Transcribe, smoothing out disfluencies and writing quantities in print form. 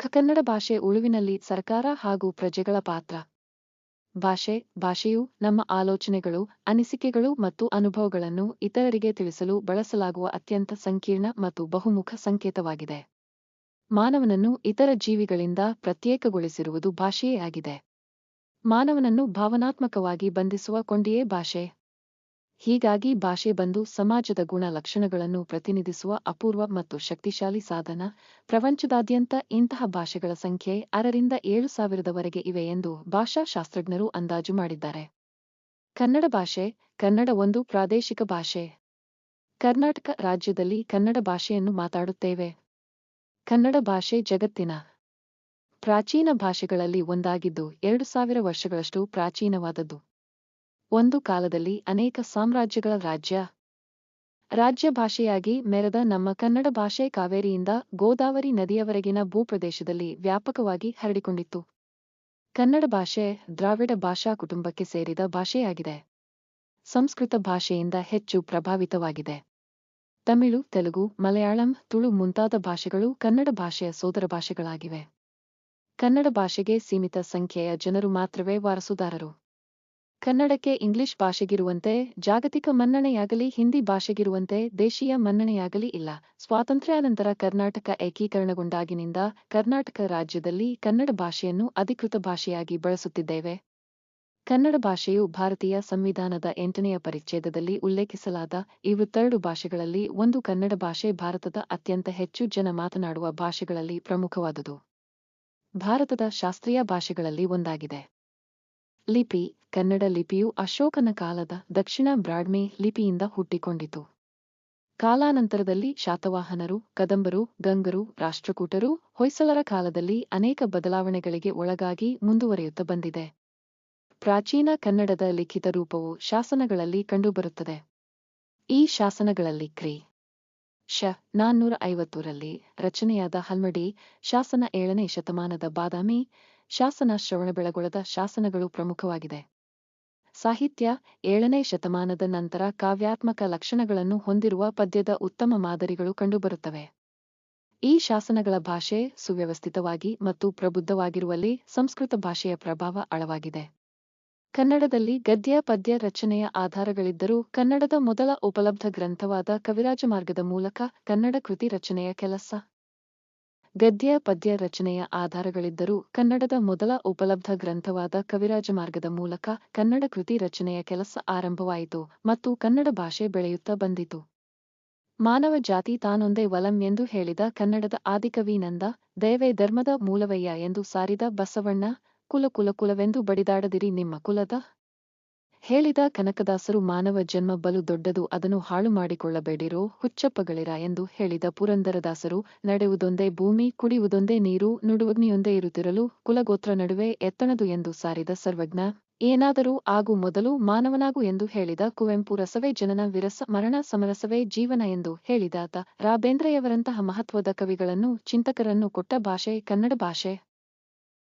ಕನ್ನಡ ಭಾಷೆ ಉಳಿವಿನಲ್ಲಿ ಸರ್ಕಾರ ಹಾಗೂ ಪ್ರಜೆಗಳ ಪಾತ್ರ. ಭಾಷೆಯು ನಮ್ಮ ಆಲೋಚನೆಗಳು, ಅನಿಸಿಕೆಗಳು ಮತ್ತು ಅನುಭವಗಳನ್ನು ಇತರರಿಗೆ ತಿಳಿಸಲು ಬಳಸಲಾಗುವ ಅತ್ಯಂತ ಸಂಕೀರ್ಣ ಮತ್ತು ಬಹುಮುಖ ಸಂಕೇತವಾಗಿದೆ. ಮಾನವನನ್ನು ಇತರ ಜೀವಿಗಳಿಂದ ಪ್ರತ್ಯೇಕಗೊಳಿಸಿರುವುದು ಭಾಷೆಯೇ ಆಗಿದೆ. ಮಾನವನನ್ನು ಭಾವನಾತ್ಮಕವಾಗಿ ಬಂಧಿಸುವ ಕೊಂಡಿಯೇ ಭಾಷೆ. ಹೀಗಾಗಿ ಭಾಷೆ ಬಂದು ಸಮಾಜದ ಗುಣ ಲಕ್ಷಣಗಳನ್ನು ಪ್ರತಿನಿಧಿಸುವ ಅಪೂರ್ವ ಮತ್ತು ಶಕ್ತಿಶಾಲಿ ಸಾಧನ. ಪ್ರಪಂಚದಾದ್ಯಂತ ಇಂತಹ ಭಾಷೆಗಳ ಸಂಖ್ಯೆ 6ರಿಂದ 7,000ವರೆಗೆ ಇವೆ ಎಂದು ಭಾಷಾಶಾಸ್ತ್ರಜ್ಞರು ಅಂದಾಜು ಮಾಡಿದ್ದಾರೆ. ಕನ್ನಡ ಭಾಷೆ. ಕನ್ನಡ ಒಂದು ಪ್ರಾದೇಶಿಕ ಭಾಷೆ. ಕರ್ನಾಟಕ ರಾಜ್ಯದಲ್ಲಿ ಕನ್ನಡ ಭಾಷೆಯನ್ನು ಮಾತಾಡುತ್ತೇವೆ. ಕನ್ನಡ ಭಾಷೆ ಜಗತ್ತಿನ ಪ್ರಾಚೀನ ಭಾಷೆಗಳಲ್ಲಿ ಒಂದಾಗಿದ್ದು 2000 ವರ್ಷಗಳಷ್ಟು ಪ್ರಾಚೀನವಾದದ್ದು. ಒಂದು ಕಾಲದಲ್ಲಿ ಅನೇಕ ಸಾಮ್ರಾಜ್ಯಗಳ ರಾಜ್ಯ ಭಾಷೆಯಾಗಿ ಮೆರೆದ ನಮ್ಮ ಕನ್ನಡ ಭಾಷೆ ಕಾವೇರಿಯಿಂದ ಗೋದಾವರಿ ನದಿಯವರೆಗಿನ ಭೂಪ್ರದೇಶದಲ್ಲಿ ವ್ಯಾಪಕವಾಗಿ ಹರಡಿಕೊಂಡಿತ್ತು. ಕನ್ನಡ ಭಾಷೆ ದ್ರಾವಿಡ ಭಾಷಾ ಕುಟುಂಬಕ್ಕೆ ಸೇರಿದ ಭಾಷೆಯಾಗಿದೆ. ಸಂಸ್ಕೃತ ಭಾಷೆಯಿಂದ ಹೆಚ್ಚು ಪ್ರಭಾವಿತವಾಗಿದೆ. ತಮಿಳು, ತೆಲುಗು, ಮಲಯಾಳಂ, ತುಳು ಮುಂತಾದ ಭಾಷೆಗಳು ಕನ್ನಡ ಭಾಷೆಯ ಸೋದರ ಭಾಷೆಗಳಾಗಿವೆ. ಕನ್ನಡ ಭಾಷೆಗೆ ಸೀಮಿತ ಸಂಖ್ಯೆಯ ಜನರು ಮಾತ್ರವೇ ವಾರಸುದಾರರು. ಕನ್ನಡಕ್ಕೆ ಇಂಗ್ಲಿಷ್ ಭಾಷೆಗಿರುವಂತೆ ಜಾಗತಿಕ ಮನ್ನಣೆಯಾಗಲಿ ಹಿಂದಿ ಭಾಷೆಗಿರುವಂತೆ ದೇಶೀಯ ಮನ್ನಣೆಯಾಗಲಿ ಇಲ್ಲ. ಸ್ವಾತಂತ್ರ್ಯಾನಂತರ ಕರ್ನಾಟಕ ಏಕೀಕರಣಗೊಂಡಾಗಿನಿಂದ ಕರ್ನಾಟಕ ರಾಜ್ಯದಲ್ಲಿ ಕನ್ನಡ ಭಾಷೆಯನ್ನು ಅಧಿಕೃತ ಭಾಷೆಯಾಗಿ ಬಳಸುತ್ತಿದ್ದೇವೆ. ಕನ್ನಡ ಭಾಷೆಯು ಭಾರತೀಯ ಸಂವಿಧಾನದ 8ನೇ ಪರಿಚ್ಛೇದದಲ್ಲಿ ಉಲ್ಲೇಖಿಸಲಾದ 52 ಭಾಷೆಗಳಲ್ಲಿ ಒಂದು. ಕನ್ನಡ ಭಾಷೆ ಭಾರತದ ಅತ್ಯಂತ ಹೆಚ್ಚು ಜನ ಮಾತನಾಡುವ ಭಾಷೆಗಳಲ್ಲಿ ಪ್ರಮುಖವಾದುದು. ಭಾರತದ ಶಾಸ್ತ್ರೀಯ ಭಾಷೆಗಳಲ್ಲಿ ಒಂದಾಗಿದೆ. ಲಿಪಿ. ಕನ್ನಡ ಲಿಪಿಯು ಅಶೋಕನ ಕಾಲದ ದಕ್ಷಿಣ ಬ್ರಾಹ್ಮಿ ಲಿಪಿಯಿಂದ ಹುಟ್ಟಿಕೊಂಡಿತು. ಕಾಲಾನಂತರದಲ್ಲಿ ಶಾತವಾಹನರು, ಕದಂಬರು, ಗಂಗರು, ರಾಷ್ಟ್ರಕೂಟರು, ಹೊಯ್ಸಳರ ಕಾಲದಲ್ಲಿ ಅನೇಕ ಬದಲಾವಣೆಗಳಿಗೆ ಒಳಗಾಗಿ ಮುಂದುವರಿಯುತ್ತಾ ಬಂದಿದೆ. ಪ್ರಾಚೀನ ಕನ್ನಡದ ಲಿಖಿತ ರೂಪವು ಶಾಸನಗಳಲ್ಲಿ ಕಂಡುಬರುತ್ತದೆ. ಈ ಶಾಸನಗಳಲ್ಲಿ ಕ್ರಿ. ಶ. 450ರಲ್ಲಿ ರಚನೆಯಾದ ಹಲ್ಮಿಡಿ ಶಾಸನ, 7ನೇ ಶತಮಾನದ ಬಾದಾಮಿ ಶಾಸನ, ಶ್ರವಣಬೆಳಗೊಳದ ಶಾಸನಗಳು ಪ್ರಮುಖವಾಗಿದೆ. ಸಾಹಿತ್ಯ. 7ನೇ ಶತಮಾನದ ನಂತರ ಕಾವ್ಯಾತ್ಮಕ ಲಕ್ಷಣಗಳನ್ನು ಹೊಂದಿರುವ ಪದ್ಯದ ಉತ್ತಮ ಮಾದರಿಗಳು ಕಂಡುಬರುತ್ತವೆ. ಈ ಶಾಸನಗಳ ಭಾಷೆ ಸುವ್ಯವಸ್ಥಿತವಾಗಿ ಮತ್ತು ಪ್ರಬುದ್ಧವಾಗಿರುವಲ್ಲಿ ಸಂಸ್ಕೃತ ಭಾಷೆಯ ಪ್ರಭಾವ ಆಳವಾಗಿದೆ. ಕನ್ನಡದಲ್ಲಿ ಗದ್ಯ ಪದ್ಯ ರಚನೆಯ ಆಧಾರಗಳಿದ್ದರೂ ಕನ್ನಡದ ಮೊದಲ ಉಪಲಬ್ಧ ಗ್ರಂಥವಾದ ಕವಿರಾಜಮಾರ್ಗದ ಮೂಲಕ ಕನ್ನಡ ಕೃತಿ ರಚನೆಯ ಕೆಲಸ ಗದ್ಯ ಪದ್ಯ ರಚನೆಯ ಆಧಾರಗಳಿದ್ದರೂ ಕನ್ನಡದ ಮೊದಲ ಉಪಲಬ್ಧ ಗ್ರಂಥವಾದ ಕವಿರಾಜಮಾರ್ಗದ ಮೂಲಕ ಕನ್ನಡ ಕೃತಿ ರಚನೆಯ ಕೆಲಸ ಆರಂಭವಾಯಿತು ಮತ್ತು ಕನ್ನಡ ಭಾಷೆ ಬೆಳೆಯುತ್ತಾ ಬಂದಿತು. ಮಾನವ ಜಾತಿ ತಾನೊಂದೇ ವಲಂ ಎಂದು ಹೇಳಿದ ಕನ್ನಡದ ಆದಿಕವಿ ನಂದ, ದಯವೇ ಧರ್ಮದ ಮೂಲವಯ್ಯ ಎಂದು ಸಾರಿದ ಬಸವಣ್ಣ, ಕುಲವೆಂದು ಬಡಿದಾಡದಿರಿ ನಿಮ್ಮ ಕುಲದ ಹೇಳಿದ ಕನಕದಾಸರು, ಮಾನವ ಜನ್ಮ ಬಲು ದೊಡ್ಡದು ಅದನ್ನು ಹಾಳು ಮಾಡಿಕೊಳ್ಳಬೇಡಿರೋ ಹುಚ್ಚಪ್ಪಗಳಿರ ಎಂದು ಹೇಳಿದ ಪುರಂದರದಾಸರು, ನಡೆಯುವುದೊಂದೇ ಭೂಮಿ, ಕುಡಿಯುವುದೊಂದೇ ನೀರು, ನುಡುವಗ್ನಿಯೊಂದೇ ಇರುತ್ತಿರಲು ಕುಲಗೋತ್ರ ನಡುವೆ ಎತ್ತಣದು ಎಂದು ಸಾರಿದ ಸರ್ವಜ್ಞ, ಏನಾದರೂ ಆಗು ಮೊದಲು ಮಾನವನಾಗು ಎಂದು ಹೇಳಿದ ಕುವೆಂಪು, ರಸವೇ ಜನನ, ವಿರಸ ಮರಣ, ಸಮರಸವೇ ಜೀವನ ಎಂದು ಹೇಳಿದಾತ ರಾ ಬೇಂದ್ರೆಯವರಂತಹ ಮಹತ್ವದ ಕವಿಗಳನ್ನು, ಚಿಂತಕರನ್ನು ಕೊಟ್ಟ ಭಾಷೆ ಕನ್ನಡ ಭಾಷೆ.